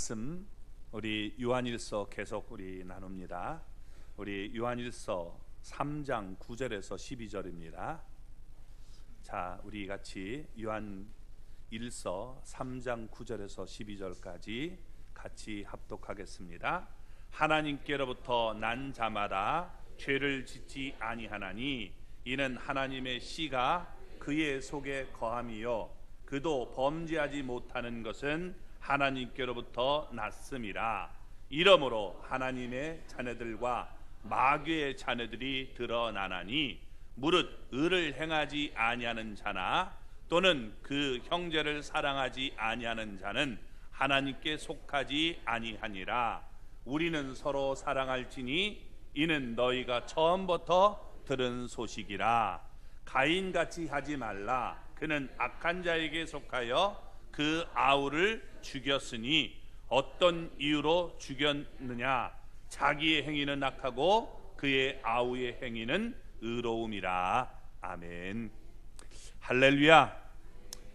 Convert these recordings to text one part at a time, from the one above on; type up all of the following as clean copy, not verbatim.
말씀 우리 요한일서 계속 우리 나눕니다. 우리 요한일서 3장 9절에서 12절입니다. 자, 우리 같이 요한일서 3장 9절에서 12절까지 같이 합독하겠습니다. 하나님께로부터 난 자마다 죄를 짓지 아니하나니 이는 하나님의 씨가 그의 속에 거함이요 그도 범죄하지 못하는 것은 하나님께로부터 났음이라. 이러므로 하나님의 자녀들과 마귀의 자녀들이 드러나나니 무릇 의를 행하지 아니하는 자나 또는 그 형제를 사랑하지 아니하는 자는 하나님께 속하지 아니하니라. 우리는 서로 사랑할지니 이는 너희가 처음부터 들은 소식이라. 가인같이 하지 말라. 그는 악한 자에게 속하여 그 아우를 죽였으니 어떤 이유로 죽였느냐? 자기의 행위는 악하고 그의 아우의 행위는 의로움이라. 아멘. 할렐루야.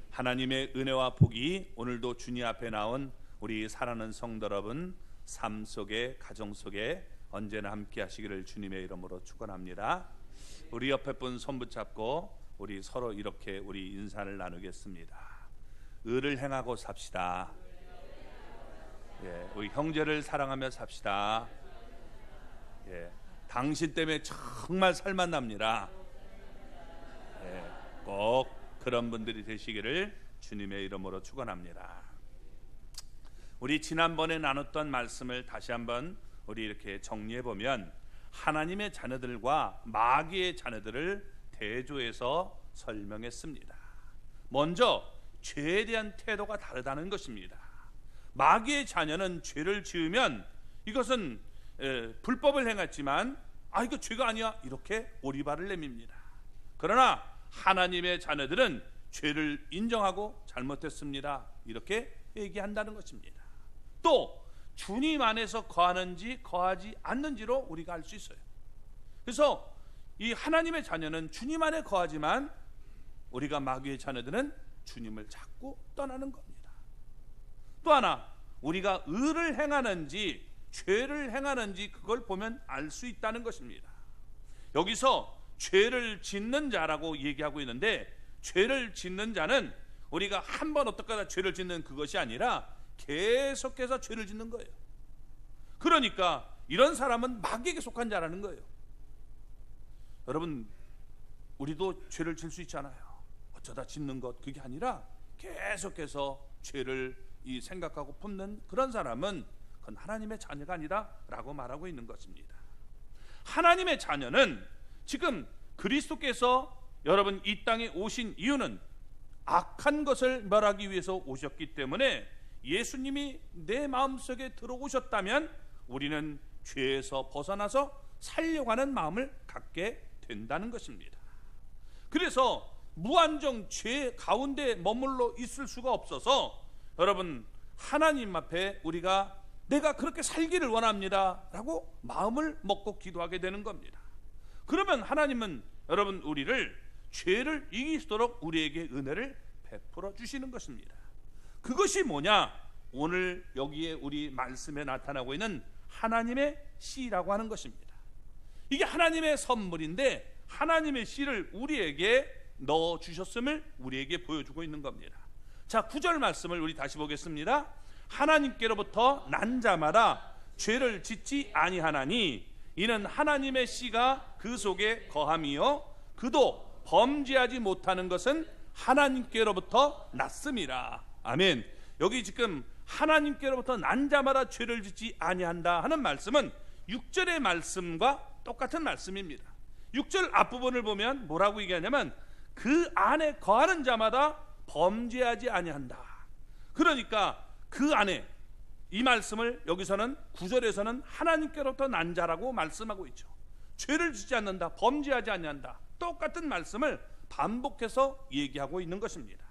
하나님의 은혜와 복이 오늘도 주님 앞에 나온 우리 사랑하는 성도 여러분 삶 속에, 가정 속에 언제나 함께 하시기를 주님의 이름으로 축원합니다. 우리 옆에 분 손 붙잡고 우리 서로 이렇게 우리 인사를 나누겠습니다. 의를 행하고 삽시다. 예, 우리 형제를 사랑하며 삽시다. 예, 당신 때문에 정말 살만 납니다. 예, 꼭 그런 분들이 되시기를 주님의 이름으로 축원합니다. 우리 지난번에 나눴던 말씀을 다시 한번 우리 이렇게 정리해 보면 하나님의 자녀들과 마귀의 자녀들을 대조해서 설명했습니다. 먼저 죄에 대한 태도가 다르다는 것입니다. 마귀의 자녀는 죄를 지으면 이것은 불법을 행했지만 이거 죄가 아니야 이렇게 오리발을 내밉니다. 그러나 하나님의 자녀들은 죄를 인정하고 잘못했습니다 이렇게 얘기한다는 것입니다. 또 주님 안에서 거하는지 거하지 않는지로 우리가 알 수 있어요. 그래서 이 하나님의 자녀는 주님 안에 거하지만 우리가 마귀의 자녀들은 주님을 자꾸 떠나는 겁니다. 또 하나 우리가 의를 행하는지 죄를 행하는지 그걸 보면 알 수 있다는 것입니다. 여기서 죄를 짓는 자라고 얘기하고 있는데 죄를 짓는 자는 우리가 한 번 어떻게 죄를 짓는 그것이 아니라 계속해서 죄를 짓는 거예요. 그러니까 이런 사람은 마귀에게 속한 자라는 거예요. 여러분 우리도 죄를 질 수 있잖아요. 어쩌다 짓는 것 그게 아니라 계속해서 죄를 생각하고 품는 그런 사람은 그건 하나님의 자녀가 아니다 라고 말하고 있는 것입니다. 하나님의 자녀는 지금 그리스도께서 여러분 이 땅에 오신 이유는 악한 것을 멸하기 위해서 오셨기 때문에 예수님이 내 마음속에 들어오셨다면 우리는 죄에서 벗어나서 살려고 하는 마음을 갖게 된다는 것입니다. 그래서 무한정 죄 가운데 머물러 있을 수가 없어서 여러분 하나님 앞에 우리가 내가 그렇게 살기를 원합니다 라고 마음을 먹고 기도하게 되는 겁니다. 그러면 하나님은 여러분 우리를 죄를 이길 수 있도록 우리에게 은혜를 베풀어 주시는 것입니다. 그것이 뭐냐? 오늘 여기에 우리 말씀에 나타나고 있는 하나님의 씨라고 하는 것입니다. 이게 하나님의 선물인데 하나님의 씨를 우리에게 넣어 주셨음을 우리에게 보여주고 있는 겁니다. 자, 9절 말씀을 우리 다시 보겠습니다. 하나님께로부터 난 자마다 죄를 짓지 아니하나니 이는 하나님의 씨가 그 속에 거함이요 그도 범죄하지 못하는 것은 하나님께로부터 났음이라. 아멘. 여기 지금 하나님께로부터 난 자마다 죄를 짓지 아니한다 하는 말씀은 6절의 말씀과 똑같은 말씀입니다. 6절 앞부분을 보면 뭐라고 얘기하냐면 그 안에 거하는 자마다 범죄하지 아니한다. 그러니까 그 안에 이 말씀을 여기서는 9절에서는 하나님께로부터 난 자라고 말씀하고 있죠. 죄를 짓지 않는다, 범죄하지 아니한다. 똑같은 말씀을 반복해서 얘기하고 있는 것입니다.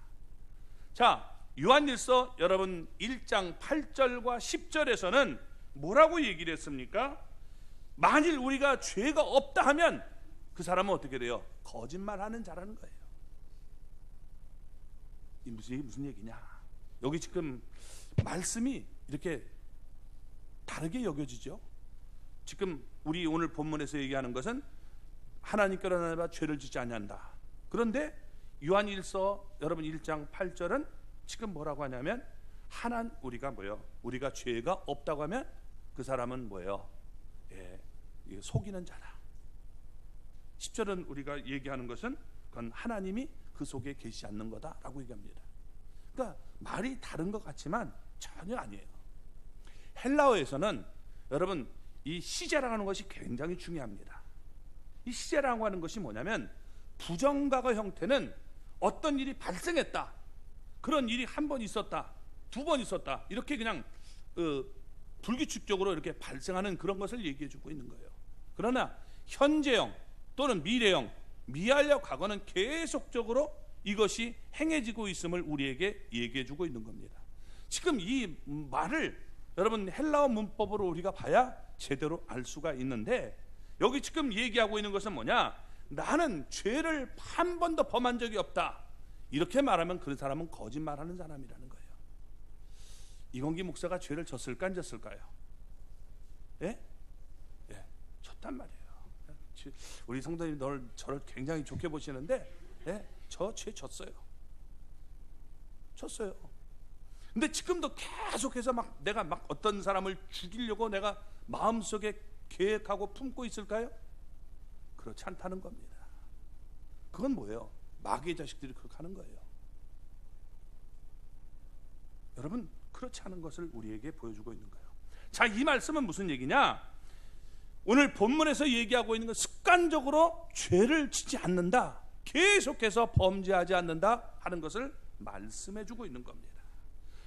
자, 요한일서 여러분 1장 8절과 10절에서는 뭐라고 얘기를 했습니까? 만일 우리가 죄가 없다 하면 그 사람은 어떻게 돼요? 거짓말하는 자라는 거예요. 이 무슨 얘기냐? 여기 지금 말씀이 이렇게 다르게 여겨지죠. 지금 우리 오늘 본문에서 얘기하는 것은 하나님께로 나아가 죄를 짓지 아니한다. 그런데 요한일서 여러분 1장 8절은 지금 뭐라고 하냐면 우리가 뭐요? 우리가 죄가 없다고 하면 그 사람은 뭐예요? 속이는 자라. 10절은 우리가 얘기하는 것은 그건 하나님이 그 속에 계시지 않는 거다라고 얘기합니다. 그러니까 말이 다른 것 같지만 전혀 아니에요. 헬라어에서는 여러분 이 시제라고 하는 것이 굉장히 중요합니다. 이 시제라고 하는 것이 뭐냐면 부정과거 형태는 어떤 일이 발생했다, 그런 일이 한 번 있었다, 두 번 있었다, 이렇게 그냥 불규칙적으로 이렇게 발생하는 그런 것을 얘기해 주고 있는 거예요. 그러나 현재형 또는 미래형, 미완료 과거는 계속적으로 이것이 행해지고 있음을 우리에게 얘기해 주고 있는 겁니다. 지금 이 말을 여러분 헬라어 문법으로 우리가 봐야 제대로 알 수가 있는데, 여기 지금 얘기하고 있는 것은 뭐냐? 나는 죄를 한 번도 범한 적이 없다, 이렇게 말하면 그 사람은 거짓말하는 사람이라는 거예요. 이건기 목사가 죄를 졌을까 안 졌을까요? 예? 졌단 말이에요. 우리 성도님 저를 굉장히 좋게 보시는데, 저 죄 졌어요. 근데 지금도 계속해서 내가 어떤 사람을 죽이려고 내가 마음속에 계획하고 품고 있을까요? 그렇지 않다는 겁니다. 그건 뭐예요? 마귀의 자식들이 그렇게 하는 거예요. 여러분, 그렇지 않은 것을 우리에게 보여주고 있는 거예요. 자, 이 말씀은 무슨 얘기냐? 오늘 본문에서 얘기하고 있는 건 습관적으로 죄를 짓지 않는다, 계속해서 범죄하지 않는다 하는 것을 말씀해 주고 있는 겁니다.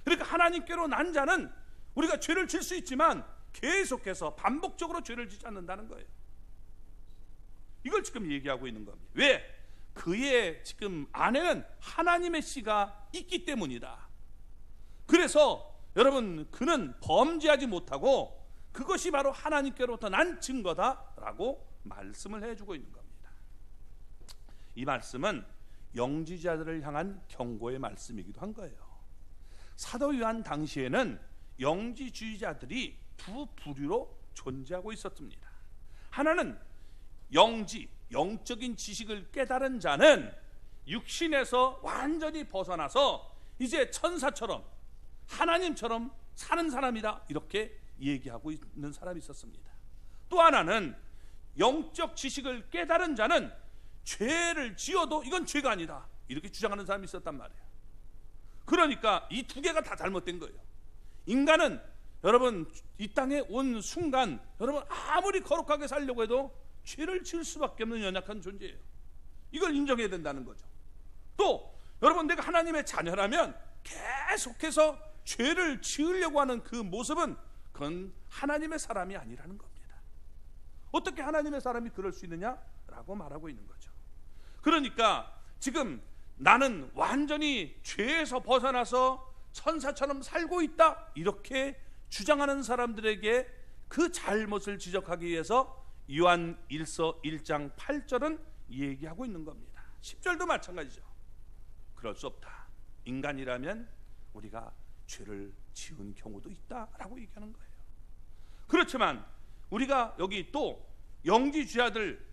그러니까 하나님께로 난 자는 우리가 죄를 질 수 있지만 계속해서 반복적으로 죄를 짓지 않는다는 거예요. 이걸 지금 얘기하고 있는 겁니다. 왜? 그의 지금 안에는 하나님의 씨가 있기 때문이다. 그래서 여러분, 그는 범죄하지 못하고 그것이 바로 하나님께로부터 난 증거다라고 말씀을 해주고 있는 겁니다. 이 말씀은 영지자들을 향한 경고의 말씀이기도 한 거예요. 사도 요한 당시에는 영지주의자들이 두 부류로 존재하고 있었습니다. 하나는 영적인 지식을 깨달은 자는 육신에서 완전히 벗어나서 이제 천사처럼 하나님처럼 사는 사람이다, 이렇게 얘기하고 있는 사람이 있었습니다. 또 하나는 영적 지식을 깨달은 자는 죄를 지어도 이건 죄가 아니다, 이렇게 주장하는 사람이 있었단 말이에요. 그러니까 이 두 개가 다 잘못된 거예요. 인간은 여러분 이 땅에 온 순간 여러분 아무리 거룩하게 살려고 해도 죄를 지을 수밖에 없는 연약한 존재예요. 이걸 인정해야 된다는 거죠. 또 여러분, 내가 하나님의 자녀라면 계속해서 죄를 지으려고 하는 그 모습은 그건 하나님의 사람이 아니라는 겁니다. 어떻게 하나님의 사람이 그럴 수 있느냐라고 말하고 있는 거죠. 그러니까 지금 나는 완전히 죄에서 벗어나서 천사처럼 살고 있다, 이렇게 주장하는 사람들에게 그 잘못을 지적하기 위해서 요한 1서 1장 8절은 얘기하고 있는 겁니다. 10절도 마찬가지죠. 그럴 수 없다, 인간이라면 우리가 죄를 지은 경우도 있다라고 얘기하는 거예요. 그렇지만 우리가 여기 또 영지주의자들,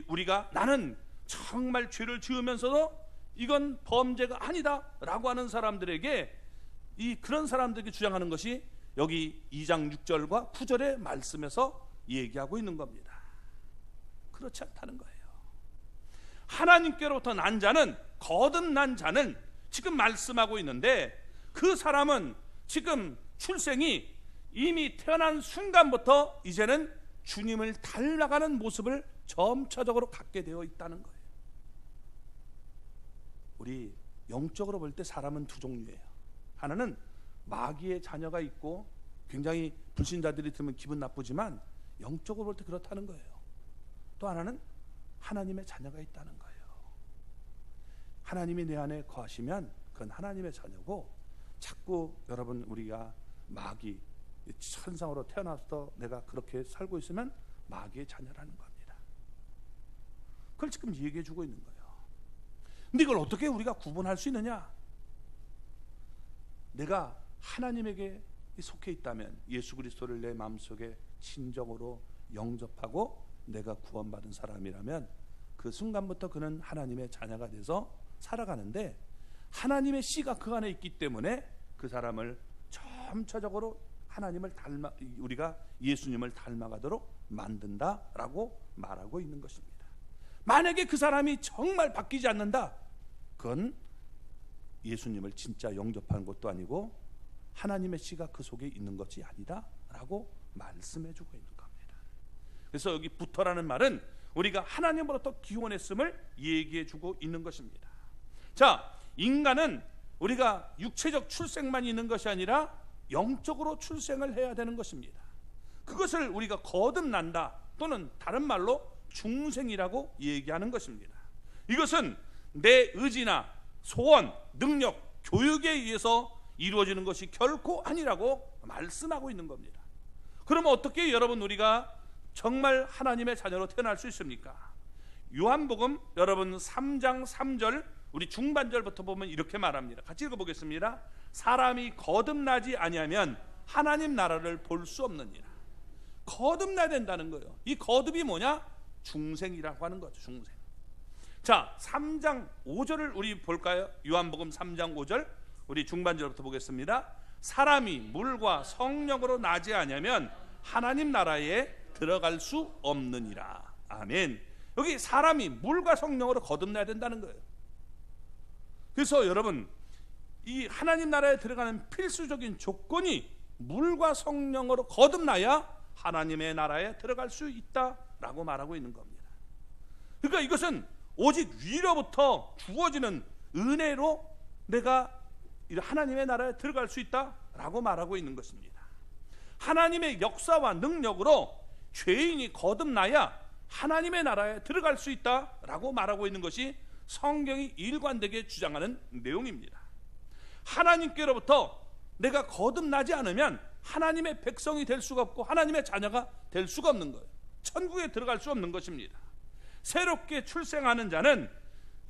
우리가 나는 정말 죄를 지으면서도 이건 범죄가 아니다 라고 하는 사람들에게, 그런 사람들에게 주장하는 것이 여기 2장 6절과 9절의 말씀에서 얘기하고 있는 겁니다. 그렇지 않다는 거예요. 하나님께로부터 난 자는, 거듭난 자는 지금 말씀하고 있는데, 그 사람은 지금 출생이 이미 태어난 순간부터 이제는 주님을 닮아가는 모습을 점차적으로 갖게 되어 있다는 거예요. 우리 영적으로 볼 때 사람은 두 종류예요. 하나는 마귀의 자녀가 있고 굉장히 불신자들이 들으면 기분 나쁘지만 영적으로 볼 때 그렇다는 거예요. 또 하나는 하나님의 자녀가 있다는 거예요. 하나님이 내 안에 거하시면 그건 하나님의 자녀고, 자꾸 여러분 우리가 마귀 천상으로 태어나서 내가 그렇게 살고 있으면 마귀의 자녀라는 겁니다. 그걸 지금 얘기해 주고 있는 거예요. 근데 이걸 어떻게 우리가 구분할 수 있느냐? 내가 하나님에게 속해 있다면, 예수 그리스도를 내 마음속에 친정으로 영접하고 내가 구원받은 사람이라면 그 순간부터 그는 하나님의 자녀가 돼서 살아가는데, 하나님의 씨가 그 안에 있기 때문에 그 사람을 점차적으로 하나님을 닮아, 우리가 예수님을 닮아가도록 만든다라고 말하고 있는 것입니다. 만약에 그 사람이 정말 바뀌지 않는다, 그건 예수님을 진짜 영접하는 것도 아니고 하나님의 씨가 그 속에 있는 것이 아니다라고 말씀해주고 있는 겁니다. 그래서 여기 부터라는 말은 우리가 하나님으로부터 기원했음을 얘기해주고 있는 것입니다. 자, 인간은 우리가 육체적 출생만 있는 것이 아니라 영적으로 출생을 해야 되는 것입니다. 그것을 우리가 거듭난다, 또는 다른 말로 중생이라고 얘기하는 것입니다. 이것은 내 의지나 소원, 능력, 교육에 의해서 이루어지는 것이 결코 아니라고 말씀하고 있는 겁니다. 그러면 어떻게 여러분 우리가 정말 하나님의 자녀로 태어날 수 있습니까? 요한복음 여러분 3장 3절 우리 중반절부터 보면 이렇게 말합니다. 같이 읽어보겠습니다. 사람이 거듭나지 아니하면 하나님 나라를 볼 수 없느니라. 거듭나야 된다는 거예요. 이 거듭이 뭐냐? 중생이라고 하는 거죠. 중생. 자, 3장 5절을 우리 볼까요? 요한복음 3장 5절 우리 중반절부터 보겠습니다. 사람이 물과 성령으로 나지 아니하면 하나님 나라에 들어갈 수 없느니라. 아멘. 여기 사람이 물과 성령으로 거듭나야 된다는 거예요. 그래서 여러분, 이 하나님 나라에 들어가는 필수적인 조건이 물과 성령으로 거듭나야 하나님의 나라에 들어갈 수 있다라고 말하고 있는 겁니다. 그러니까 이것은 오직 위로부터 주어지는 은혜로 내가 하나님의 나라에 들어갈 수 있다라고 말하고 있는 것입니다. 하나님의 역사와 능력으로 죄인이 거듭나야 하나님의 나라에 들어갈 수 있다라고 말하고 있는 것이 성경이 일관되게 주장하는 내용입니다. 하나님께로부터 내가 거듭나지 않으면 하나님의 백성이 될 수가 없고 하나님의 자녀가 될 수가 없는 거예요. 천국에 들어갈 수 없는 것입니다. 새롭게 출생하는 자는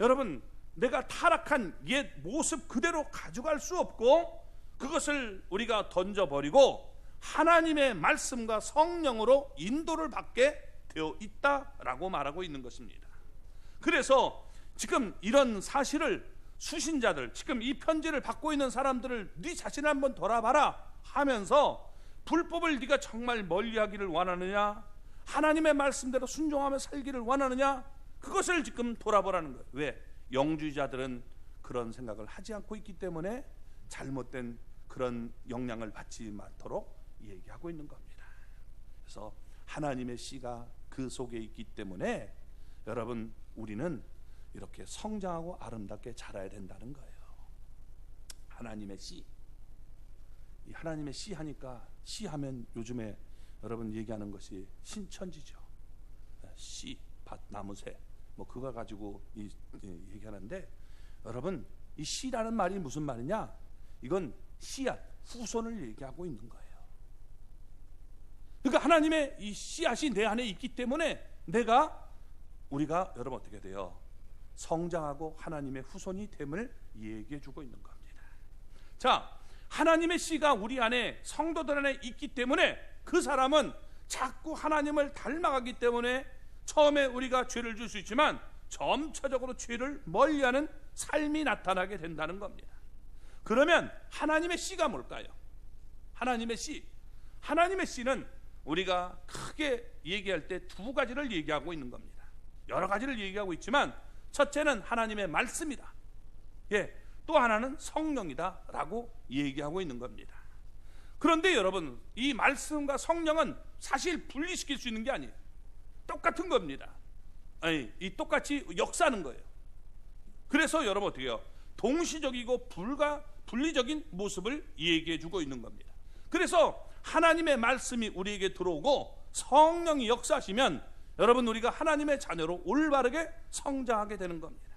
여러분, 내가 타락한 옛 모습 그대로 가져갈 수 없고 그것을 우리가 던져버리고 하나님의 말씀과 성령으로 인도를 받게 되어 있다라고 말하고 있는 것입니다. 그래서 지금 이런 사실을 수신자들, 지금 이 편지를 받고 있는 사람들을 네 자신을 한번 돌아봐라 하면서, 불법을 네가 정말 멀리하기를 원하느냐, 하나님의 말씀대로 순종하며 살기를 원하느냐, 그것을 지금 돌아보라는 거예요. 왜? 영주자들은 그런 생각을 하지 않고 있기 때문에 잘못된 그런 영향을 받지 않도록 얘기하고 있는 겁니다. 그래서 하나님의 씨가 그 속에 있기 때문에 여러분, 우리는 이렇게 성장하고 아름답게 자라야 된다는 거예요. 하나님의 씨. 이 하나님의 씨 하니까, 씨 하면 요즘에 여러분 얘기하는 것이 신천지죠. 씨, 밭, 나무, 새, 뭐 그거 가지고 얘기하는데, 여러분, 이 씨라는 말이 무슨 말이냐? 이건 씨앗, 후손을 얘기하고 있는 거예요. 그러니까 하나님의 이 씨앗이 내 안에 있기 때문에 우리가 여러분 어떻게 돼요? 성장하고 하나님의 후손이 됨을 얘기해주고 있는 겁니다. 자, 하나님의 씨가 우리 안에, 성도들 안에 있기 때문에 그 사람은 자꾸 하나님을 닮아가기 때문에 처음에 우리가 죄를 줄 수 있지만 점차적으로 죄를 멀리하는 삶이 나타나게 된다는 겁니다. 그러면 하나님의 씨가 뭘까요? 하나님의 씨. 하나님의 씨는 우리가 크게 얘기할 때 두 가지를 얘기하고 있는 겁니다. 여러 가지를 얘기하고 있지만 첫째는 하나님의 말씀이다. 또 하나는 성령이다 라고 얘기하고 있는 겁니다. 그런데 여러분, 이 말씀과 성령은 사실 분리시킬 수 있는 게 아니에요. 똑같은 겁니다. 이 똑같이 역사하는 거예요. 그래서 여러분 어떻게 해요? 동시적이고 분리적인 모습을 얘기해 주고 있는 겁니다. 그래서 하나님의 말씀이 우리에게 들어오고 성령이 역사하시면 여러분, 우리가 하나님의 자녀로 올바르게 성장하게 되는 겁니다.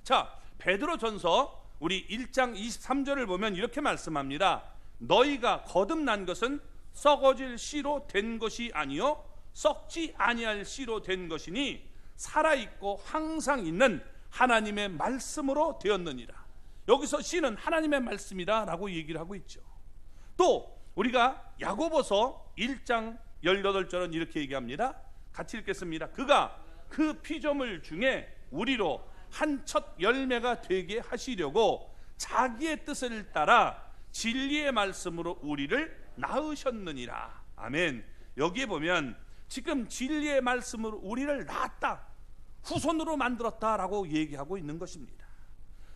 자, 베드로전서 우리 1장 23절을 보면 이렇게 말씀합니다. 너희가 거듭난 것은 썩어질 씨로 된 것이 아니요 썩지 아니할 씨로 된 것이니 살아있고 항상 있는 하나님의 말씀으로 되었느니라. 여기서 씨는 하나님의 말씀이다 라고 얘기를 하고 있죠. 또 우리가 야고보서 1장 18절은 이렇게 얘기합니다. 같이 읽겠습니다. 그가 그 피조물 중에 우리로 한 첫 열매가 되게 하시려고 자기의 뜻을 따라 진리의 말씀으로 우리를 낳으셨느니라. 아멘. 여기에 보면 지금 진리의 말씀으로 우리를 낳았다, 후손으로 만들었다라고 얘기하고 있는 것입니다.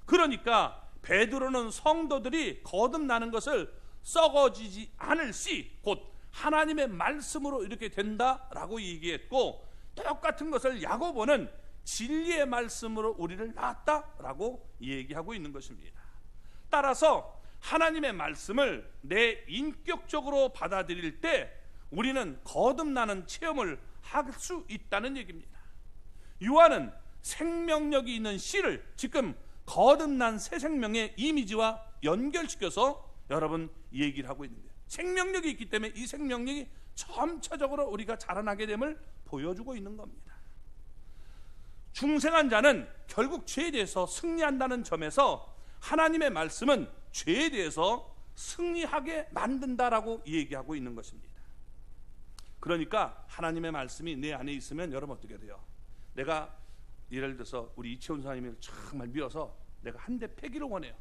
그러니까 베드로는 성도들이 거듭나는 것을 썩어지지 않을 씨, 곧 하나님의 말씀으로 이렇게 된다라고 얘기했고, 똑같은 것을 야고보는 진리의 말씀으로 우리를 낳았다라고 얘기하고 있는 것입니다. 따라서 하나님의 말씀을 내 인격적으로 받아들일 때 우리는 거듭나는 체험을 할 수 있다는 얘기입니다. 요한은 생명력이 있는 씨를 지금 거듭난 새 생명의 이미지와 연결시켜서 여러분 얘기를 하고 있는 거예요. 생명력이 있기 때문에 이 생명력이 점차적으로 우리가 자라나게 됨을 보여주고 있는 겁니다. 중생한 자는 결국 죄에 대해서 승리한다는 점에서 하나님의 말씀은 죄에 대해서 승리하게 만든다라고 얘기하고 있는 것입니다. 그러니까 하나님의 말씀이 내 안에 있으면 여러분 어떻게 돼요? 내가 예를 들어서 우리 이채훈 사님을 정말 미워서 내가 한 대 패기를 원해요.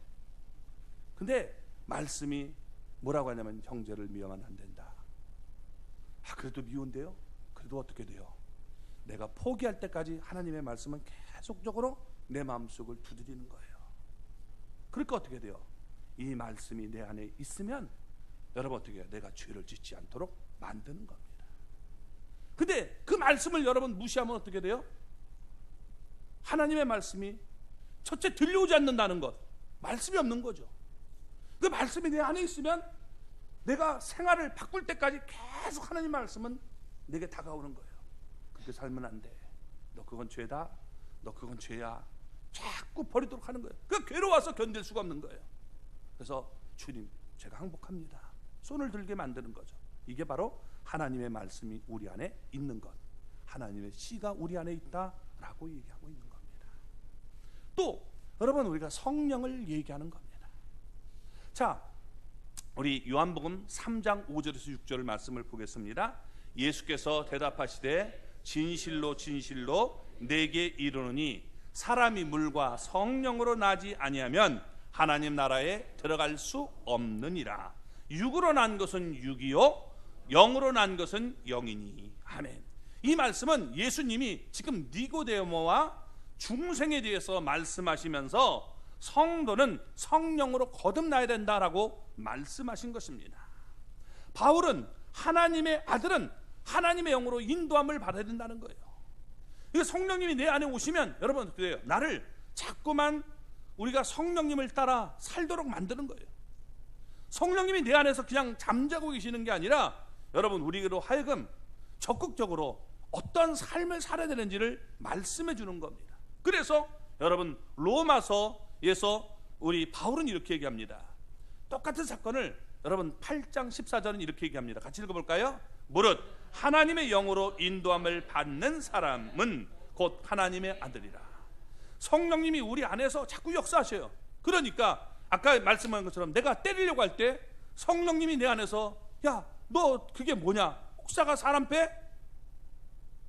근데 말씀이 뭐라고 하냐면 형제를 미워하면 안 된다. 아, 그래도 미운데요? 그래도 어떻게 돼요? 내가 포기할 때까지 하나님의 말씀은 계속적으로 내 마음속을 두드리는 거예요. 그러니까 어떻게 돼요? 이 말씀이 내 안에 있으면 여러분 어떻게 해요? 내가 죄를 짓지 않도록 만드는 겁니다. 근데 그 말씀을 여러분 무시하면 어떻게 돼요? 하나님의 말씀이 첫째 들려오지 않는다는 것, 말씀이 없는 거죠. 그 말씀이 내 안에 있으면 내가 생활을 바꿀 때까지 계속 하나님 말씀은 내게 다가오는 거예요. 그렇게 살면 안 돼. 너 그건 죄다. 너 그건 죄야. 자꾸 버리도록 하는 거예요. 그 괴로워서 견딜 수가 없는 거예요. 그래서 주님, 제가 항복합니다. 손을 들게 만드는 거죠. 이게 바로 하나님의 말씀이 우리 안에 있는 것, 하나님의 씨가 우리 안에 있다라고 얘기하고 있는 겁니다. 또 여러분, 우리가 성령을 얘기하는 겁니다. 자, 우리 요한복음 3장 5절에서 6절 말씀을 보겠습니다. 예수께서 대답하시되 진실로 진실로 내게 이르노니 사람이 물과 성령으로 나지 아니하면 하나님 나라에 들어갈 수 없느니라. 육으로 난 것은 육이요 영으로 난 것은 영이니. 아멘. 이 말씀은 예수님이 지금 니고데모와 중생에 대해서 말씀하시면서 성도는 성령으로 거듭나야 된다라고 말씀하신 것입니다. 바울은 하나님의 아들은 하나님의 영으로 인도함을 받아야 된다는 거예요. 이거 성령님이 내 안에 오시면 여러분 그래요. 나를 자꾸만 우리가 성령님을 따라 살도록 만드는 거예요. 성령님이 내 안에서 그냥 잠자고 계시는 게 아니라 여러분 우리로 하여금 적극적으로 어떤 삶을 살아야 되는지를 말씀해 주는 겁니다. 그래서 여러분 로마서에서 우리 바울은 이렇게 얘기합니다. 똑같은 사건을 여러분 8장 14절은 이렇게 얘기합니다. 같이 읽어볼까요? 무릇 하나님의 영으로 인도함을 받는 사람은 곧 하나님의 아들이라. 성령님이 우리 안에서 자꾸 역사하셔요. 그러니까 아까 말씀한 것처럼 내가 때리려고 할 때 성령님이 내 안에서 야, 너 그게 뭐냐? 혹사가 사람 패?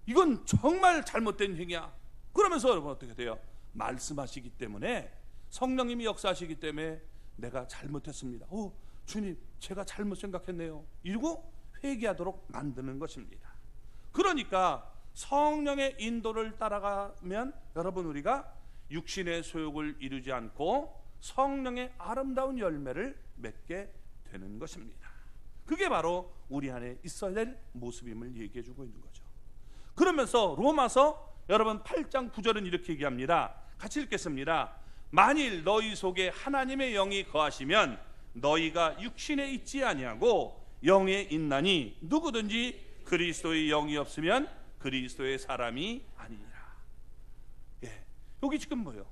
이건 정말 잘못된 행위야. 그러면서 여러분 어떻게 돼요? 말씀하시기 때문에 성령님이 역사하시기 때문에 내가 잘못했습니다. 주님, 제가 잘못 생각했네요. 이러고 회개하도록 만드는 것입니다. 그러니까 성령의 인도를 따라가면 여러분 우리가 육신의 소욕을 이루지 않고 성령의 아름다운 열매를 맺게 되는 것입니다. 그게 바로 우리 안에 있어야 될 모습임을 얘기해 주고 있는 거죠. 그러면서 로마서 여러분 8장 9절은 이렇게 얘기합니다. 같이 읽겠습니다. 만일 너희 속에 하나님의 영이 거하시면 너희가 육신에 있지 아니하고 영에 있나니 누구든지 그리스도의 영이 없으면 그리스도의 사람이 아니니라. 예, 여기 지금 뭐예요?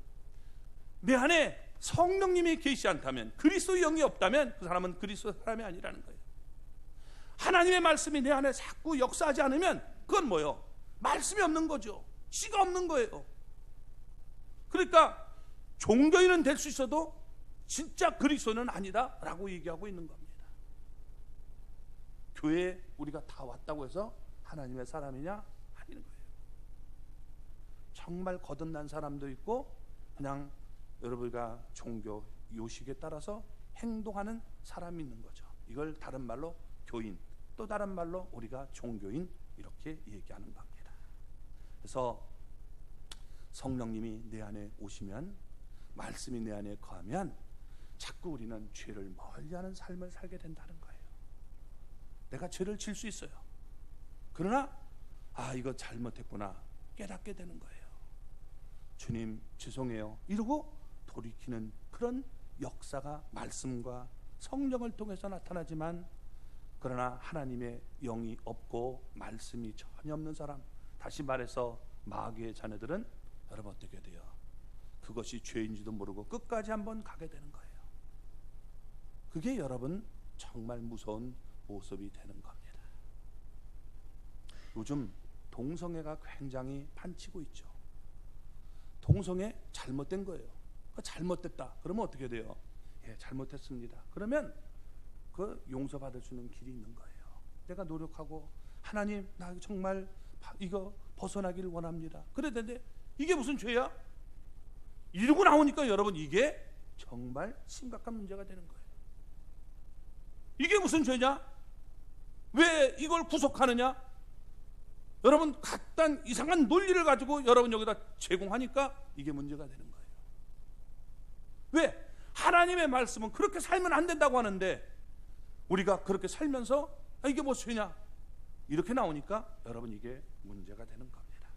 내 안에 성령님이 계시지 않다면, 그리스도의 영이 없다면 그 사람은 그리스도의 사람이 아니라는 거예요. 하나님의 말씀이 내 안에 자꾸 역사하지 않으면 그건 뭐예요? 말씀이 없는 거죠. 씨가 없는 거예요. 그러니까 종교인은 될 수 있어도 진짜 그리스도는 아니다라고 얘기하고 있는 겁니다. 교회에 우리가 다 왔다고 해서 하나님의 사람이냐? 아닌 거예요. 정말 거듭난 사람도 있고 그냥 여러분과 종교 요식에 따라서 행동하는 사람이 있는 거죠. 이걸 다른 말로 교인, 또 다른 말로 우리가 종교인 이렇게 얘기하는 겁니다. 그래서 성령님이 내 안에 오시면, 말씀이 내 안에 거하면 자꾸 우리는 죄를 멀리하는 삶을 살게 된다는 거예요. 내가 죄를 질 수 있어요. 그러나 이거 잘못했구나 깨닫게 되는 거예요. 주님 죄송해요 이러고 돌이키는 그런 역사가 말씀과 성령을 통해서 나타나지만, 그러나 하나님의 영이 없고 말씀이 전혀 없는 사람, 다시 말해서 마귀의 자녀들은 여러분 어떻게 돼요? 그것이 죄인지도 모르고 끝까지 한번 가게 되는 거예요. 그게 여러분 정말 무서운 모습이 되는 겁니다. 요즘 동성애가 굉장히 판치고 있죠. 동성애 잘못된 거예요. 잘못됐다 그러면 어떻게 돼요? 예, 잘못했습니다. 그러면 그 용서받을 수 있는 길이 있는 거예요. 내가 노력하고 하나님 나 정말 이거 벗어나기를 원합니다. 그랬는데 이게 무슨 죄야? 이러고 나오니까 여러분 이게 정말 심각한 문제가 되는 거예요. 이게 무슨 죄냐? 왜 이걸 구속하느냐? 여러분 갖단 이상한 논리를 가지고 여러분 여기다 제공하니까 이게 문제가 되는 거예요. 왜? 하나님의 말씀은 그렇게 살면 안 된다고 하는데 우리가 그렇게 살면서 이게 뭐 죄냐? 이렇게 나오니까 여러분 이게 문제가 되는 겁니다.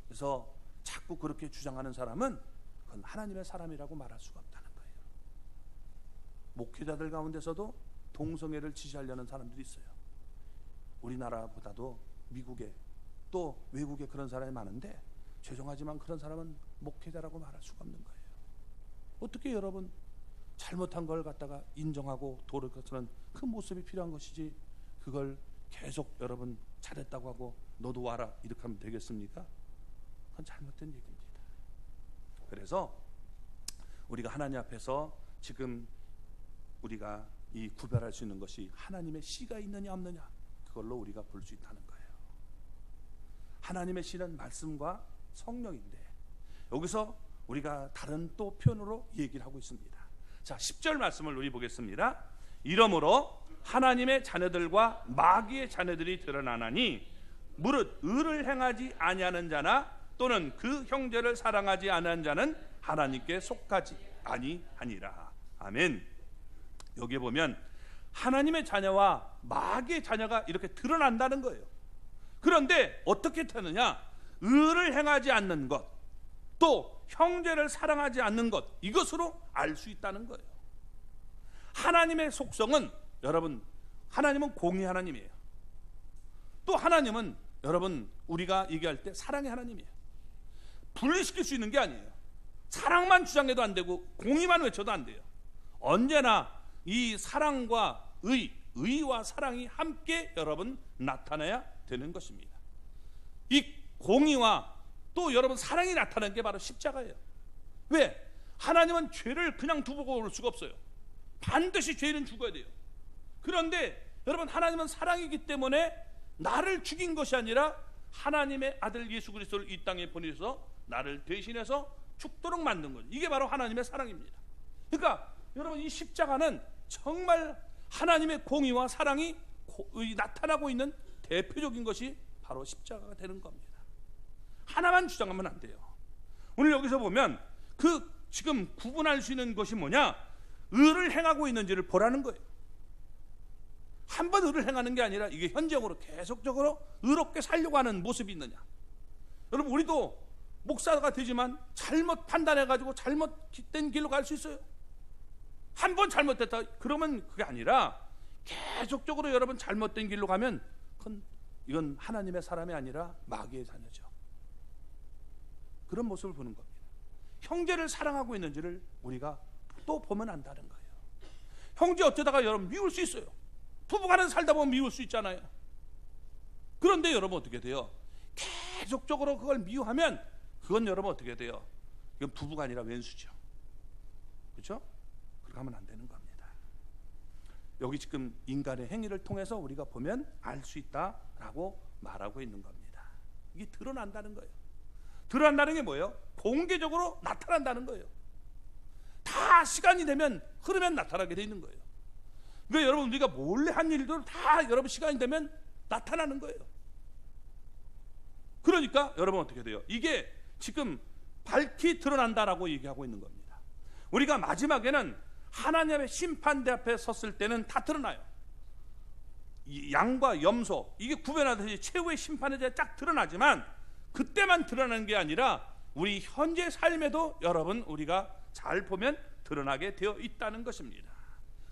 그래서 자꾸 그렇게 주장하는 사람은 그건 하나님의 사람이라고 말할 수가 없다는 거예요. 목회자들 가운데서도 동성애를 지지하려는 사람들이 있어요. 우리나라보다도 미국에 또 외국에 그런 사람이 많은데 죄송하지만 그런 사람은 목회자라고 말할 수가 없는 거예요. 어떻게 여러분 잘못한 걸 갖다가 인정하고 돌이켜서는 그 모습이 필요한 것이지, 그걸 계속 여러분 잘했다고 하고 너도 와라 이렇게 하면 되겠습니까? 그건 잘못된 얘기입니다. 그래서 우리가 하나님 앞에서 지금 우리가 이 구별할 수 있는 것이 하나님의 씨가 있느냐 없느냐, 그걸로 우리가 볼 수 있다는 거예요. 하나님의 씨는 말씀과 성령인데 여기서 우리가 다른 또 표현으로 얘기를 하고 있습니다. 자, 10절 말씀을 우리 보겠습니다. 이러므로 하나님의 자녀들과 마귀의 자녀들이 드러나나니 무릇 의를 행하지 아니하는 자나 또는 그 형제를 사랑하지 않은 자는 하나님께 속하지 아니하니라. 아멘. 여기에 보면 하나님의 자녀와 마귀의 자녀가 이렇게 드러난다는 거예요. 그런데 어떻게 되느냐? 의를 행하지 않는 것, 또 형제를 사랑하지 않는 것, 이것으로 알 수 있다는 거예요. 하나님의 속성은 여러분, 하나님은 공의 하나님이에요. 또 하나님은 여러분 우리가 얘기할 때 사랑의 하나님이에요. 분리시킬 수 있는 게 아니에요. 사랑만 주장해도 안 되고 공의만 외쳐도 안 돼요. 언제나 이 사랑과 의와 사랑이 함께 여러분 나타나야 되는 것입니다. 이 공의와 또 여러분 사랑이 나타나는 게 바로 십자가예요. 왜? 하나님은 죄를 그냥 두고 올 수가 없어요. 반드시 죄는 죽어야 돼요. 그런데 여러분 하나님은 사랑이기 때문에 나를 죽인 것이 아니라 하나님의 아들 예수 그리스도를 이 땅에 보내서 나를 대신해서 죽도록 만든 거죠. 이게 바로 하나님의 사랑입니다. 그러니까 여러분 이 십자가는 정말 하나님의 공의와 사랑이 나타나고 있는 대표적인 것이 바로 십자가가 되는 겁니다. 하나만 주장하면 안 돼요. 오늘 여기서 보면 그 지금 구분할 수 있는 것이 뭐냐? 의를 행하고 있는지를 보라는 거예요. 한 번 의를 행하는 게 아니라 이게 현장으로 계속적으로 의롭게 살려고 하는 모습이 있느냐. 여러분 우리도 목사가 되지만 잘못 판단해가지고 잘못된 길로 갈 수 있어요. 한 번 잘못됐다 그러면 그게 아니라 계속적으로 여러분 잘못된 길로 가면 이건 하나님의 사람이 아니라 마귀의 자녀죠. 그런 모습을 보는 겁니다. 형제를 사랑하고 있는지를 우리가 또 보면 안다는 거예요. 형제 어쩌다가 여러분 미울 수 있어요. 부부간에 살다 보면 미울 수 있잖아요. 그런데 여러분 어떻게 돼요? 계속적으로 그걸 미워하면 그건 여러분 어떻게 돼요? 이건 부부가 아니라 왼수죠. 그렇죠? 그렇게 하면 안 되는 겁니다. 여기 지금 인간의 행위를 통해서 우리가 보면 알 수 있다라고 말하고 있는 겁니다. 이게 드러난다는 거예요. 드러난다는 게 뭐예요? 공개적으로 나타난다는 거예요. 다 시간이 되면 흐르면 나타나게 돼 있는 거예요. 그러니까 여러분 우리가 몰래 한 일도 다 여러분 시간이 되면 나타나는 거예요. 그러니까 여러분 어떻게 돼요? 이게 지금 밝히 드러난다라고 얘기하고 있는 겁니다. 우리가 마지막에는 하나님의 심판대 앞에 섰을 때는 다 드러나요. 이 양과 염소 이게 구별하듯이 최후의 심판에 대해 쫙 드러나지만 그때만 드러나는 게 아니라 우리 현재 삶에도 여러분 우리가 잘 보면 드러나게 되어 있다는 것입니다.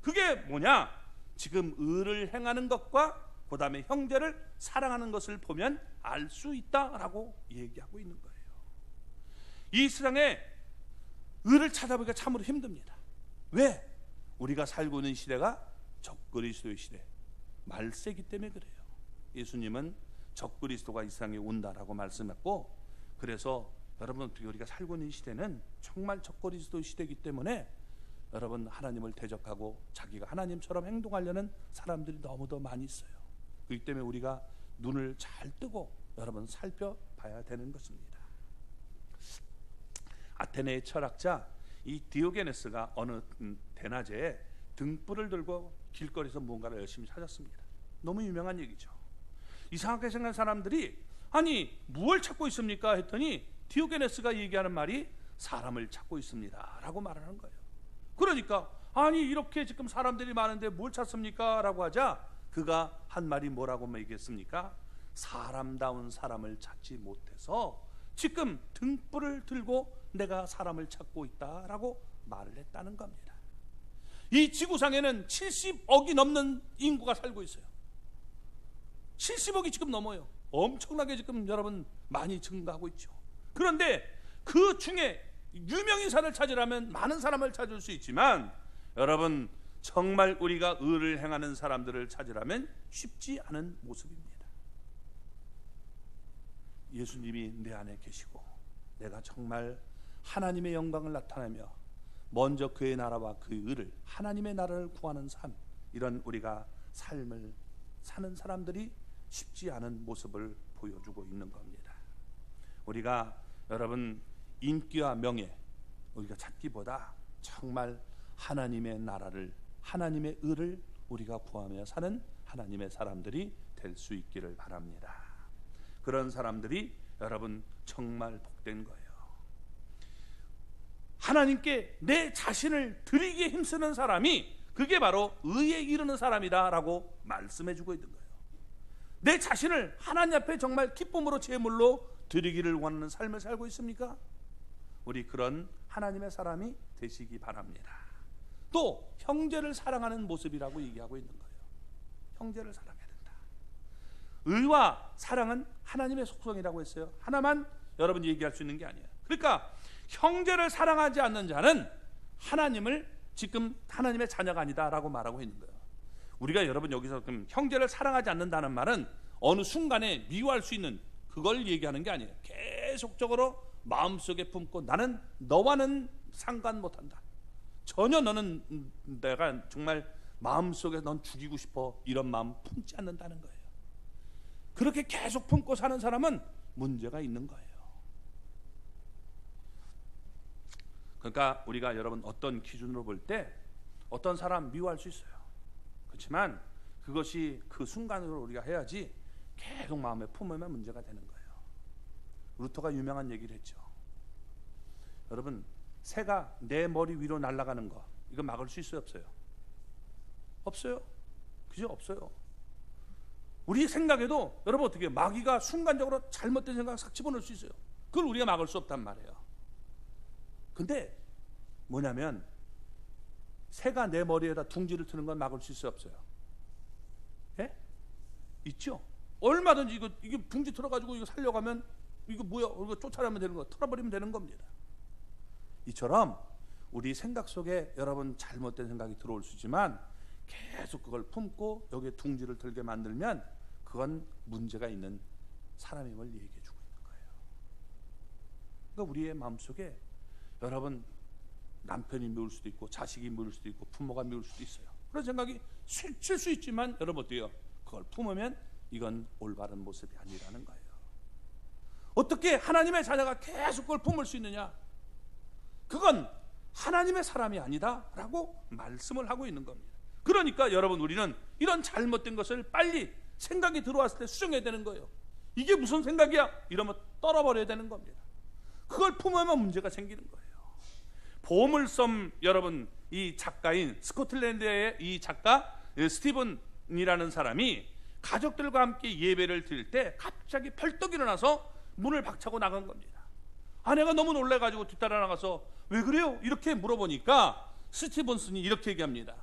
그게 뭐냐? 지금 의를 행하는 것과 그 다음에 형제를 사랑하는 것을 보면 알 수 있다라고 얘기하고 있는 거예요. 이 세상에 의를 찾아보기가 참으로 힘듭니다. 왜? 우리가 살고 있는 시대가 적그리스도의 시대, 말세기 때문에 그래요. 예수님은 적그리스도가 이 세상에 온다라고 말씀했고, 그래서 여러분 우리가 살고 있는 시대는 정말 적그리스도의 시대이기 때문에 여러분 하나님을 대적하고 자기가 하나님처럼 행동하려는 사람들이 너무도 많이 있어요. 그렇기 때문에 우리가 눈을 잘 뜨고 여러분 살펴봐야 되는 것입니다. 아테네의 철학자 이 디오게네스가 어느 대낮에 등불을 들고 길거리에서 무언가를 열심히 찾았습니다. 너무 유명한 얘기죠. 이상하게 생각한 사람들이 아니 무엇을 찾고 있습니까? 했더니 디오게네스가 얘기하는 말이 사람을 찾고 있습니다 라고 말하는 거예요. 그러니까 아니 이렇게 지금 사람들이 많은데 뭘 찾습니까? 라고 하자 그가 한 말이 뭐라고 얘기했습니까? 사람다운 사람을 찾지 못해서 지금 등불을 들고 내가 사람을 찾고 있다라고 말을 했다는 겁니다. 이 지구상에는 70억이 넘는 인구가 살고 있어요. 70억이 지금 넘어요. 엄청나게 지금 여러분 많이 증가하고 있죠. 그런데 그 중에 유명인사를 찾으려면 많은 사람을 찾을 수 있지만 여러분 정말 우리가 의를 행하는 사람들을 찾으려면 쉽지 않은 모습입니다. 예수님이 내 안에 계시고 내가 정말 하나님의 영광을 나타내며 먼저 그의 나라와 그의 의를 하나님의 나라를 구하는 삶, 이런 우리가 삶을 사는 사람들이 쉽지 않은 모습을 보여주고 있는 겁니다. 우리가 여러분 인기와 명예 우리가 찾기보다 정말 하나님의 나라를 하나님의 의를 우리가 구하며 사는 하나님의 사람들이 될 수 있기를 바랍니다. 그런 사람들이 여러분 정말 복된 거예요. 하나님께 내 자신을 드리기에 힘쓰는 사람이 그게 바로 의에 이르는 사람이다 라고 말씀해 주고 있는 거예요. 내 자신을 하나님 앞에 정말 기쁨으로 제물로 드리기를 원하는 삶을 살고 있습니까? 우리 그런 하나님의 사람이 되시기 바랍니다. 또 형제를 사랑하는 모습이라고 얘기하고 있는 거예요. 형제를 사랑해야 된다. 의와 사랑은 하나님의 속성이라고 했어요. 하나만 여러분 얘기할 수 있는 게 아니에요. 그러니까 형제를 사랑하지 않는 자는 하나님을 지금 하나님의 자녀가 아니다라고 말하고 있는 거예요. 우리가 여러분 여기서 그럼 형제를 사랑하지 않는다는 말은 어느 순간에 미워할 수 있는 그걸 얘기하는 게 아니에요. 계속적으로 마음속에 품고 나는 너와는 상관 못한다. 전혀 너는 내가 정말 마음속에 넌 죽이고 싶어 이런 마음 품지 않는다는 거예요. 그렇게 계속 품고 사는 사람은 문제가 있는 거예요. 그러니까 우리가 여러분 어떤 기준으로 볼 때 어떤 사람 미워할 수 있어요. 그렇지만 그것이 그 순간으로 우리가 해야지 계속 마음에 품으면 문제가 되는 거예요. 루터가 유명한 얘기를 했죠. 여러분 새가 내 머리 위로 날아가는 거 이거 막을 수 있어요 없어요? 없어요. 그죠? 없어요. 우리 생각에도 여러분 어떻게 마귀가 순간적으로 잘못된 생각 싹 집어넣을 수 있어요. 그걸 우리가 막을 수 없단 말이에요. 근데 뭐냐면 새가 내 머리에다 둥지를 트는 건 막을 수 있어요 없어요? 예? 있죠. 얼마든지 이게 둥지 틀어가지고 이거 살려가면 이거 뭐야? 이거 쫓아내면 되는 거, 털어버리면 되는 겁니다. 이처럼 우리 생각 속에 여러분 잘못된 생각이 들어올 수 있지만 계속 그걸 품고 여기에 둥지를 들게 만들면 그건 문제가 있는 사람임을 얘기해 주고 있는 거예요. 그러니까 우리의 마음속에 여러분 남편이 미울 수도 있고 자식이 미울 수도 있고 부모가 미울 수도 있어요. 그런 생각이 스칠 수 있지만 여러분 어때요? 그걸 품으면 이건 올바른 모습이 아니라는 거예요. 어떻게 하나님의 자녀가 계속 그걸 품을 수 있느냐? 그건 하나님의 사람이 아니다 라고 말씀을 하고 있는 겁니다. 그러니까 여러분 우리는 이런 잘못된 것을 빨리 생각이 들어왔을 때 수정해야 되는 거예요. 이게 무슨 생각이야? 이러면 떨어버려야 되는 겁니다. 그걸 품으면 문제가 생기는 거예요. 보물섬 여러분 이 작가인 스코틀랜드의 이 작가 스티븐이라는 사람이 가족들과 함께 예배를 드릴 때 갑자기 벌떡 일어나서 문을 박차고 나간 겁니다. 아내가 너무 놀라가지고 뒤따라 나가서 왜 그래요? 이렇게 물어보니까 스티븐슨이 이렇게 얘기합니다.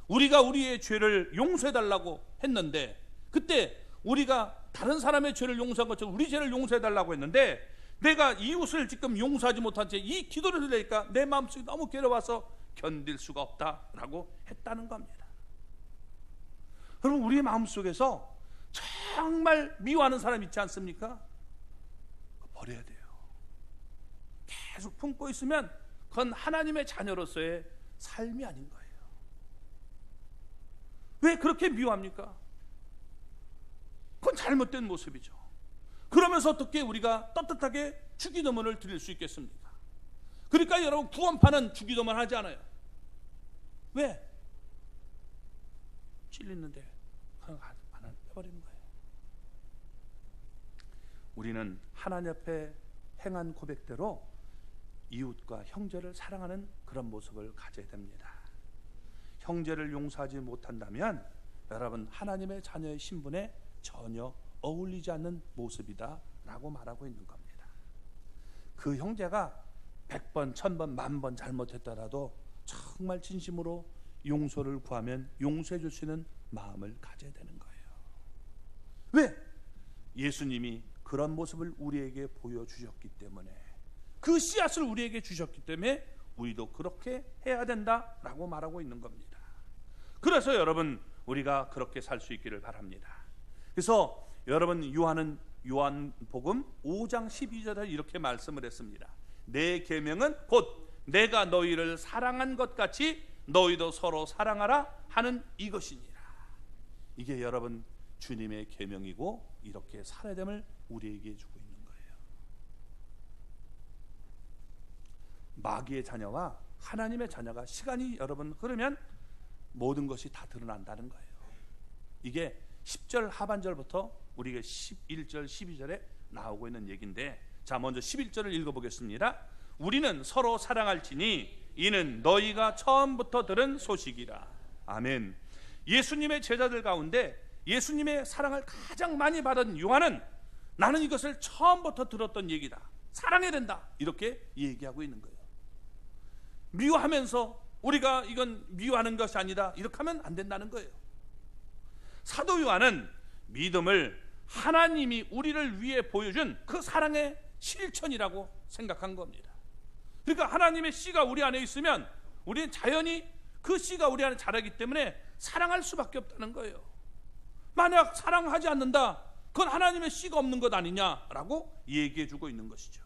우리가 우리의 죄를 용서해달라고 했는데 그때 우리가 다른 사람의 죄를 용서한 것처럼 우리 죄를 용서해달라고 했는데 내가 이웃을 지금 용서하지 못한 채 이 기도를 드리니까 내 마음속이 너무 괴로워서 견딜 수가 없다라고 했다는 겁니다. 여러분 우리의 마음속에서 정말 미워하는 사람 있지 않습니까? 버려야 돼요. 계속 품고 있으면 그건 하나님의 자녀로서의 삶이 아닌 거예요. 왜 그렇게 미워합니까? 그건 잘못된 모습이죠. 그러면서 어떻게 우리가 떳떳하게 주기도문을 드릴 수 있겠습니까? 그러니까 여러분 구원파는 주기도문 하지 않아요. 왜? 찔리는데 그냥 안 해버리는 거예요. 우리는 하나님 앞에 행한 고백대로 이웃과 형제를 사랑하는 그런 모습을 가져야 됩니다. 형제를 용서하지 못한다면 여러분 하나님의 자녀의 신분에 전혀 어울리지 않는 모습이다 라고 말하고 있는 겁니다. 그 형제가 100번, 1000번, 10,000번 잘못했더라도 정말 진심으로 용서를 구하면 용서해 줄 수 있는 마음을 가져야 되는 거예요. 왜? 예수님이 그런 모습을 우리에게 보여주셨기 때문에, 그 씨앗을 우리에게 주셨기 때문에 우리도 그렇게 해야 된다라고 말하고 있는 겁니다. 그래서 여러분 우리가 그렇게 살 수 있기를 바랍니다. 그래서 여러분 요한복음 5장 12절에 이렇게 말씀을 했습니다. 내 계명은 곧 내가 너희를 사랑한 것 같이 너희도 서로 사랑하라 하는 이것이니라. 이게 여러분 주님의 계명이고 이렇게 살아야 됨을 우리에게 주고 있는 거예요. 마귀의 자녀와 하나님의 자녀가 시간이 여러분 흐르면 모든 것이 다 드러난다는 거예요. 이게 10절 하반절부터 우리가 11절 12절에 나오고 있는 얘기인데, 자 먼저 11절을 읽어보겠습니다. 우리는 서로 사랑할지니 이는 너희가 처음부터 들은 소식이라. 아멘. 예수님의 제자들 가운데 예수님의 사랑을 가장 많이 받은 요한은 나는 이것을 처음부터 들었던 얘기다, 사랑해야 된다, 이렇게 얘기하고 있는 거예요. 미워하면서 우리가 이건 미워하는 것이 아니다 이렇게 하면 안 된다는 거예요. 사도 요한은 믿음을 하나님이 우리를 위해 보여준 그 사랑의 실천이라고 생각한 겁니다. 그러니까 하나님의 씨가 우리 안에 있으면 우리는 자연히 그 씨가 우리 안에 자라기 때문에 사랑할 수밖에 없다는 거예요. 만약 사랑하지 않는다, 그건 하나님의 씨가 없는 것 아니냐라고 얘기해 주고 있는 것이죠.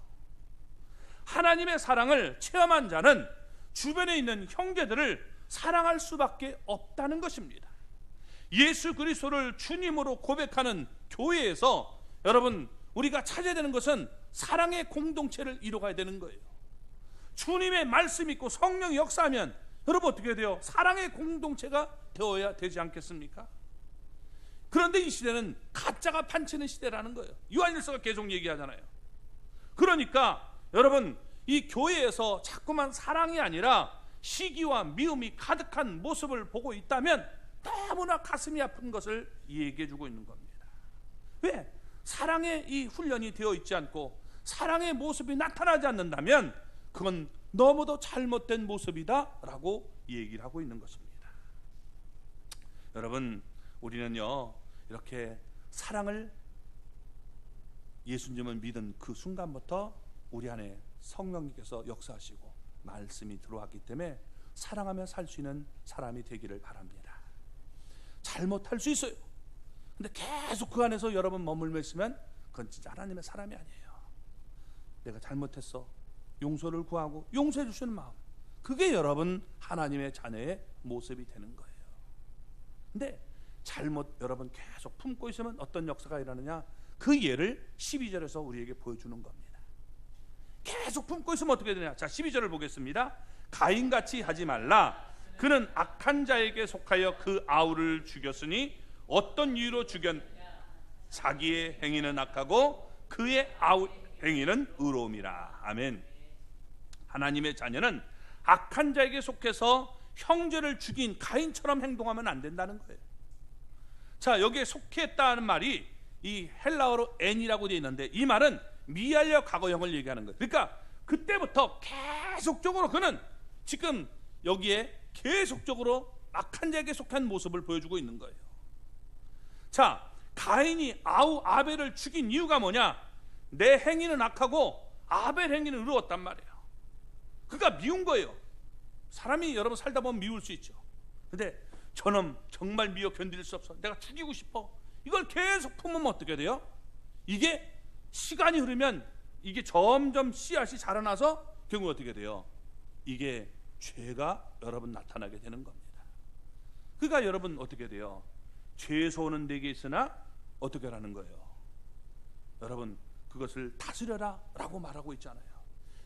하나님의 사랑을 체험한 자는 주변에 있는 형제들을 사랑할 수밖에 없다는 것입니다. 예수 그리스도를 주님으로 고백하는 교회에서 여러분 우리가 찾아야 되는 것은 사랑의 공동체를 이루어가야 되는 거예요. 주님의 말씀 있고 성령이 역사하면 여러분 어떻게 돼요? 사랑의 공동체가 되어야 되지 않겠습니까? 그런데 이 시대는 가짜가 판치는 시대라는 거예요. 요한일서가 계속 얘기하잖아요. 그러니까 여러분 이 교회에서 자꾸만 사랑이 아니라 시기와 미움이 가득한 모습을 보고 있다면 너무나 가슴이 아픈 것을 얘기해 주고 있는 겁니다. 왜? 사랑의 이 훈련이 되어 있지 않고 사랑의 모습이 나타나지 않는다면 그건 너무도 잘못된 모습이다 라고 얘기를 하고 있는 것입니다. 여러분 우리는요 이렇게 사랑을 예수님을 믿은 그 순간부터 우리 안에 성령님께서 역사하시고 말씀이 들어왔기 때문에 사랑하며 살 수 있는 사람이 되기를 바랍니다. 잘못할 수 있어요. 근데 계속 그 안에서 여러분 머물며 있으면 그건 진짜 하나님의 사람이 아니에요. 내가 잘못했어, 용서를 구하고 용서해 주시는 마음, 그게 여러분 하나님의 자녀의 모습이 되는 거예요. 근데 잘못 여러분 계속 품고 있으면 어떤 역사가 일어나냐, 그 예를 12절에서 우리에게 보여주는 겁니다. 계속 품고 있으면 어떻게 되냐. 자, 12절을 보겠습니다. 가인같이 하지 말라. 그는 악한 자에게 속하여 그 아우를 죽였으니 어떤 이유로 죽였? 자기의 행위는 악하고 그의 아우 행위는 의로움이라. 아멘. 하나님의 자녀는 악한 자에게 속해서 형제를 죽인 가인처럼 행동하면 안 된다는 거예요. 자, 여기에 속했다는 말이 이 헬라어로 엔이라고 되어 있는데, 이 말은 미완료 과거형을 얘기하는 거예요. 그러니까 그때부터 계속적으로 그는 지금 여기에 계속적으로 악한 자에게 속한 모습을 보여주고 있는 거예요. 자, 가인이 아벨을 죽인 이유가 뭐냐? 내 행위는 악하고 아벨 행위는 의로웠단 말이에요. 그러니까 미운 거예요. 사람이 여러분 살다 보면 미울 수 있죠. 근데 저놈 정말 미워 견딜 수 없어, 내가 죽이고 싶어, 이걸 계속 품으면 어떻게 돼요? 이게 시간이 흐르면 이게 점점 씨앗이 자라나서 결국 어떻게 돼요? 이게 죄가 여러분 나타나게 되는 겁니다. 그러니까 여러분 어떻게 돼요? 죄 소원은 내게 있으나 어떻게 하라는 거예요? 여러분 그것을 다스려라 라고 말하고 있잖아요.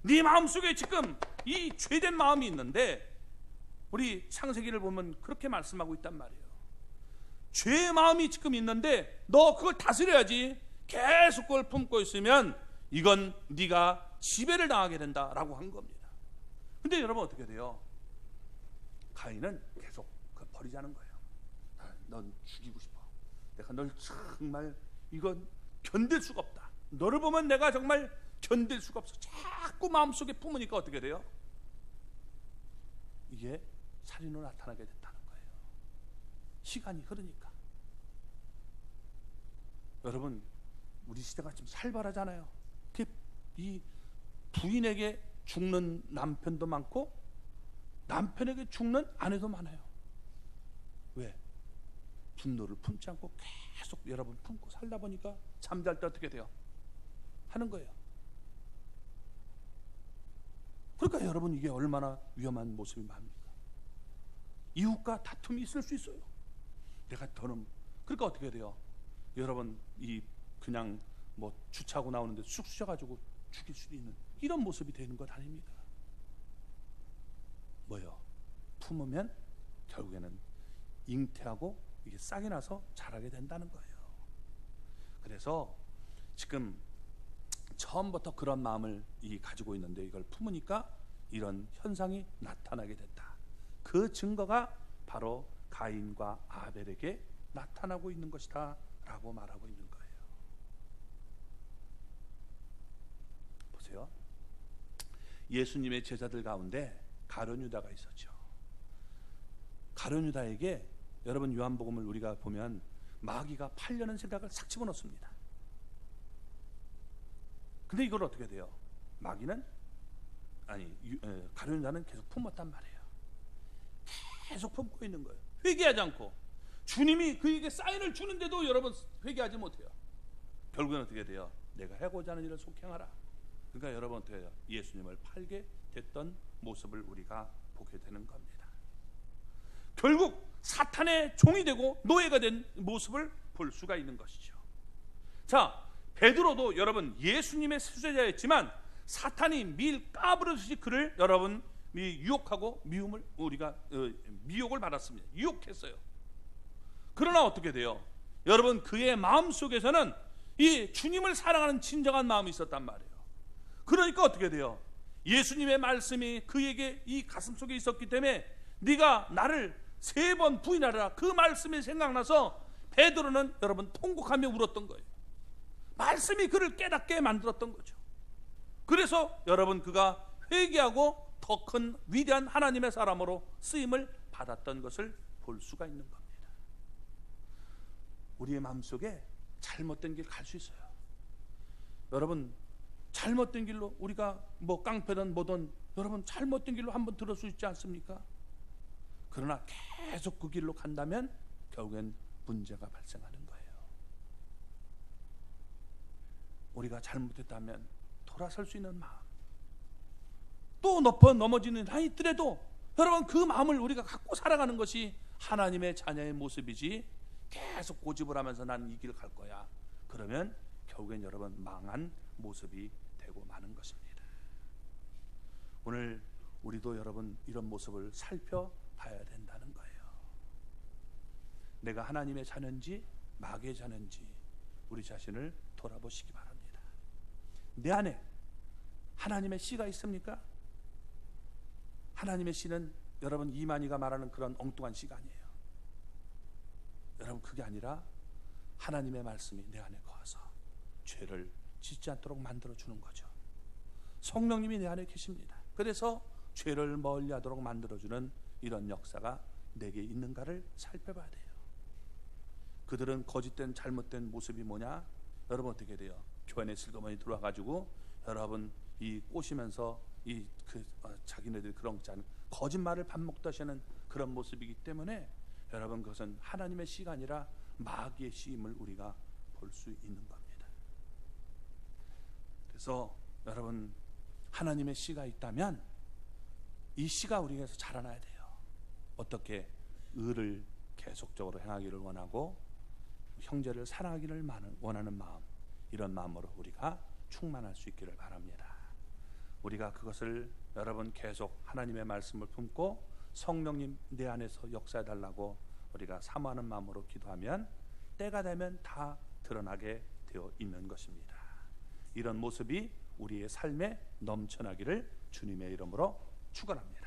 네 마음속에 지금 이 죄된 마음이 있는데, 우리 창세기를 보면 그렇게 말씀하고 있단 말이에요. 죄의 마음이 지금 있는데 너 그걸 다스려야지. 계속 그걸 품고 있으면 이건 네가 지배를 당하게 된다라고 한 겁니다. 근데 여러분 어떻게 돼요? 가인은 계속 그걸 버리자는 거예요. 넌 죽이고 싶어, 내가 널 정말 이건 견딜 수가 없다, 너를 보면 내가 정말 견딜 수가 없어. 자꾸 마음속에 품으니까 어떻게 돼요? 이게 살인으로 나타나게 된다는 거예요. 시간이 흐르니까. 여러분 우리 시대가 지금 살벌하잖아요. 이 부인에게 죽는 남편도 많고 남편에게 죽는 아내도 많아요. 왜? 분노를 품지 않고 계속 여러분 품고 살다 보니까 잠잘 때 어떻게 돼요? 하는 거예요. 그러니까 여러분 이게 얼마나 위험한 모습이 많습니까? 이웃과 다툼이 있을 수 있어요. 내가 더는, 그러니까 어떻게 돼요? 여러분 이 그냥 뭐 주차하고 나오는데 쑥 쑤셔가지고 죽일 수 있는 이런 모습이 되는 것 아닙니까? 뭐요? 품으면 결국에는 잉태하고 이게 싹이 나서 자라게 된다는 거예요. 그래서 지금 처음부터 그런 마음을 가지고 있는데 이걸 품으니까 이런 현상이 나타나게 된다. 그 증거가 바로 가인과 아벨에게 나타나고 있는 것이다 라고 말하고 있는 거예요. 보세요. 예수님의 제자들 가운데 가룟 유다가 있었죠. 가룟 유다에게 여러분 요한복음을 우리가 보면 마귀가 팔려는 생각을 싹 집어넣습니다. 근데 이걸 어떻게 돼요? 마귀는 가룟 유다는 계속 품었단 말이에요. 계속 품고 있는 거예요. 회개하지 않고. 주님이 그에게 사인을 주는데도 여러분 회개하지 못해요. 결국엔 어떻게 돼요? 내가 하고자 하는 일을 속행하라. 그러니까 여러분 어떻게 해요? 예수님을 팔게 됐던 모습을 우리가 보게 되는 겁니다. 결국 사탄의 종이 되고 노예가 된 모습을 볼 수가 있는 것이죠. 자, 베드로도 여러분 예수님의 수제자였지만 사탄이 밀 까부르듯이 그를 여러분 유혹하고 미움을 우리가 미혹을 받았습니다. 유혹했어요. 그러나 어떻게 돼요? 여러분 그의 마음 속에서는 이 주님을 사랑하는 진정한 마음이 있었단 말이에요. 그러니까 어떻게 돼요? 예수님의 말씀이 그에게 이 가슴 속에 있었기 때문에 네가 나를 3번 부인하라, 그 말씀이 생각나서 베드로는 여러분 통곡하며 울었던 거예요. 말씀이 그를 깨닫게 만들었던 거죠. 그래서 여러분 그가 회개하고 더 큰 위대한 하나님의 사람으로 쓰임을 받았던 것을 볼 수가 있는 겁니다. 우리의 마음속에 잘못된 길 갈 수 있어요. 여러분 잘못된 길로 우리가 뭐 깡패든 뭐든 여러분 잘못된 길로 한번 들을 수 있지 않습니까? 그러나 계속 그 길로 간다면 결국엔 문제가 발생하는 거예요. 우리가 잘못했다면 돌아설 수 있는 마음, 또 넘어지는 한이 있더라도 여러분 그 마음을 우리가 갖고 살아가는 것이 하나님의 자녀의 모습이지 계속 고집을 하면서 난 이 길 갈 거야. 그러면 결국엔 여러분 망한 모습이 되고 마는 것입니다. 오늘 우리도 여러분 이런 모습을 살펴봐야 된다는 거예요. 내가 하나님의 자녀인지 마귀의 자녀인지 우리 자신을 돌아보시기 바랍니다. 내 안에 하나님의 씨가 있습니까? 하나님의 씨는 여러분 이만희가 말하는 그런 엉뚱한 씨가 아니에요. 여러분 그게 아니라 하나님의 말씀이 내 안에 거하서 죄를 짓지 않도록 만들어주는 거죠. 성령님이 내 안에 계십니다. 그래서 죄를 멀리하도록 만들어주는 이런 역사가 내게 있는가를 살펴봐야 돼요. 그들은 거짓된 잘못된 모습이 뭐냐? 여러분 어떻게 돼요? 교회 슬그머니 들어와가지고 여러분 이 꼬시면서 자기네들이 그런 거짓말을 밥 먹듯이 하는 그런 모습이기 때문에 여러분 그것은 하나님의 씨가 아니라 마귀의 씨임을 우리가 볼 수 있는 겁니다. 그래서 여러분 하나님의 씨가 있다면 이 씨가 우리에게서 자라나야 돼요. 어떻게? 의를 계속적으로 행하기를 원하고 형제를 사랑하기를 원하는 마음, 이런 마음으로 우리가 충만할 수 있기를 바랍니다. 우리가 그것을 여러분 계속 하나님의 말씀을 품고 성령님 내 안에서 역사해 달라고 우리가 사모하는 마음으로 기도하면 때가 되면 다 드러나게 되어 있는 것입니다. 이런 모습이 우리의 삶에 넘쳐나기를 주님의 이름으로 축원합니다.